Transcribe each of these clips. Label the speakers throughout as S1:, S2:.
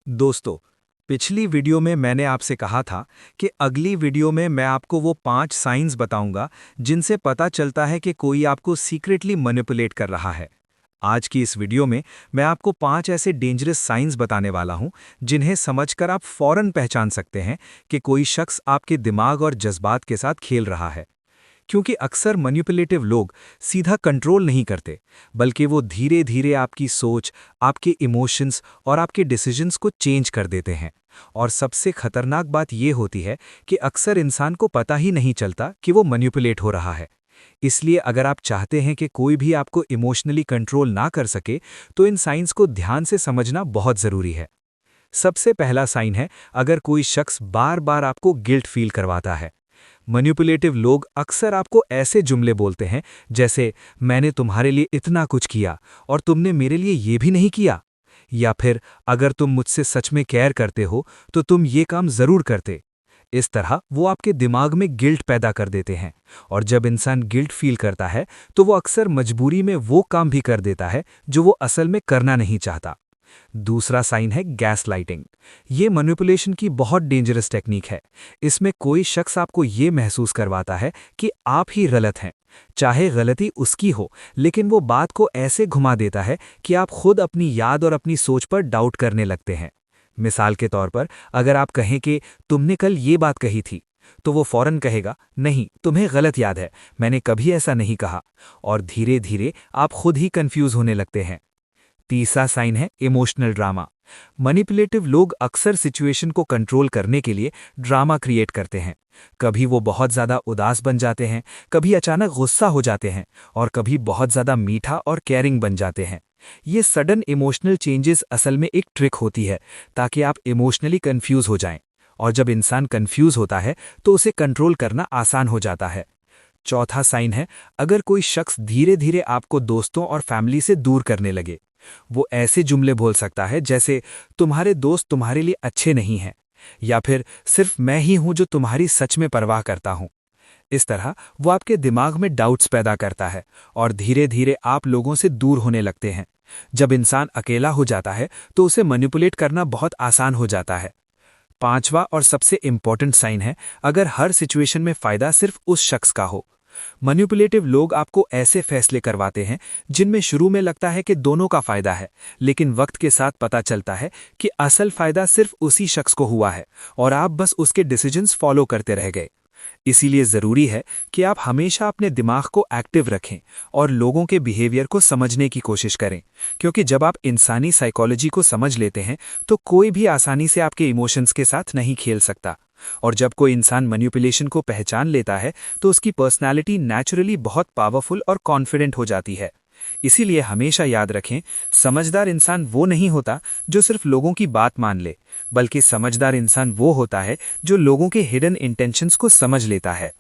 S1: दोस्तों, पिछली वीडियो में मैंने आपसे कहा था कि अगली वीडियो में मैं आपको वो 5 साइंस बताऊंगा जिनसे पता चलता है कि कोई आपको सीक्रेटली मैनिपुलेट कर रहा है। आज की इस वीडियो में मैं आपको 5 ऐसे डेंजरस साइंस बताने वाला हूं जिन्हें समझकर आप फौरन पहचान सकते हैं कि कोई शख्स आपके दिमाग और जज्बात के साथ खेल रहा है। क्योंकि अक्सर मैनिपुलेटिव लोग सीधा कंट्रोल नहीं करते, बल्कि वो धीरे धीरे आपकी सोच, आपके इमोशंस और आपके डिसीजंस को चेंज कर देते हैं। और सबसे खतरनाक बात यह होती है कि अक्सर इंसान को पता ही नहीं चलता कि वो मैनिपुलेट हो रहा है। इसलिए अगर आप चाहते हैं कि कोई भी आपको इमोशनली कंट्रोल ना कर सके, तो इन साइंस को ध्यान से समझना बहुत ज़रूरी है। सबसे पहला साइन है, अगर कोई शख्स बार बार आपको गिल्ट फील करवाता है। मैनिपुलेटिव लोग अक्सर आपको ऐसे जुमले बोलते हैं जैसे, मैंने तुम्हारे लिए इतना कुछ किया और तुमने मेरे लिए ये भी नहीं किया। या फिर, अगर तुम मुझसे सच में केयर करते हो तो तुम ये काम जरूर करते। इस तरह वो आपके दिमाग में गिल्ट पैदा कर देते हैं। और जब इंसान गिल्ट फील करता है तो वो अक्सर मजबूरी में वो काम भी कर देता है जो वो असल में करना नहीं चाहता। दूसरा साइन है गैसलाइटिंग। ये मैनिपुलेशन की बहुत डेंजरस टेक्निक है। इसमें कोई शख्स आपको ये महसूस करवाता है कि आप ही गलत हैं, चाहे गलती उसकी हो, लेकिन वो बात को ऐसे घुमा देता है कि आप खुद अपनी याद और अपनी सोच पर डाउट करने लगते हैं। मिसाल के तौर पर, अगर आप कहें कि तुमने कल ये बात कही थी, तो वो फौरन कहेगा, नहीं, तुम्हें गलत याद है, मैंने कभी ऐसा नहीं कहा। और धीरे धीरे आप खुद ही कंफ्यूज होने लगते हैं। तीसरा साइन है इमोशनल ड्रामा। मैनिपुलेटिव लोग अक्सर सिचुएशन को कंट्रोल करने के लिए ड्रामा क्रिएट करते हैं। कभी वो बहुत ज़्यादा उदास बन जाते हैं, कभी अचानक गुस्सा हो जाते हैं, और कभी बहुत ज़्यादा मीठा और केयरिंग बन जाते हैं। ये सडन इमोशनल चेंजेस असल में एक ट्रिक होती है ताकि आप इमोशनली कंफ्यूज हो जाएं। और जब इंसान कंफ्यूज होता है तो उसे कंट्रोल करना आसान हो जाता है। चौथा साइन है, अगर कोई शख्स धीरे धीरे आपको दोस्तों और फैमिली से दूर करने लगे। वो ऐसे जुमले बोल सकता है जैसे, तुम्हारे दोस्त तुम्हारे लिए अच्छे नहीं हैं, या फिर सिर्फ मैं ही हूं जो तुम्हारी सच में परवाह करता हूं। इस तरह वो आपके दिमाग में डाउट्स पैदा करता है और धीरे धीरे आप लोगों से दूर होने लगते हैं। जब इंसान अकेला हो जाता है तो उसे मैनिपुलेट करना बहुत आसान हो जाता है। पांचवा और सबसे इंपॉर्टेंट साइन है, अगर हर सिचुएशन में फायदा सिर्फ उस शख्स का हो। मैनिपुलेटिव लोग आपको ऐसे फैसले करवाते हैं जिनमें शुरू में लगता है कि दोनों का फायदा है, लेकिन वक्त के साथ पता चलता है कि असल फायदा सिर्फ उसी शख्स को हुआ है और आप बस उसके डिसीजंस फॉलो करते रह गए। इसीलिए ज़रूरी है कि आप हमेशा अपने दिमाग को एक्टिव रखें और लोगों के बिहेवियर को समझने की कोशिश करें, क्योंकि जब आप इंसानी साइकोलॉजी को समझ लेते हैं तो कोई भी आसानी से आपके इमोशंस के साथ नहीं खेल सकता। और जब कोई इंसान मैनिपुलेशन को पहचान लेता है तो उसकी पर्सनैलिटी नेचुरली बहुत पावरफुल और कॉन्फिडेंट हो जाती है। इसीलिए हमेशा याद रखें, समझदार इंसान वो नहीं होता जो सिर्फ लोगों की बात मान ले, बल्कि समझदार इंसान वो होता है जो लोगों के हिडन इंटेंशंस को समझ लेता है।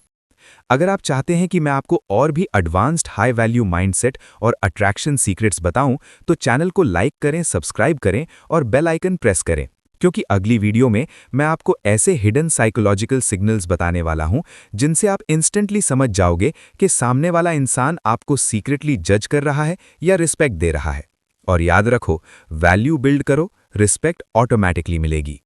S2: अगर आप चाहते हैं कि मैं आपको और भी एडवांस्ड हाई वैल्यू माइंडसेट और अट्रैक्शन सीक्रेट्स बताऊं, तो चैनल को लाइक करें, सब्सक्राइब करें और बेल आइकन प्रेस करें, क्योंकि अगली वीडियो में मैं आपको ऐसे हिडन साइकोलॉजिकल सिग्नल्स बताने वाला हूं जिनसे आप इंस्टेंटली समझ जाओगे कि सामने वाला इंसान आपको सीक्रेटली जज कर रहा है या रिस्पेक्ट दे रहा है। और याद रखो, वैल्यू बिल्ड करो, रिस्पेक्ट ऑटोमैटिकली मिलेगी।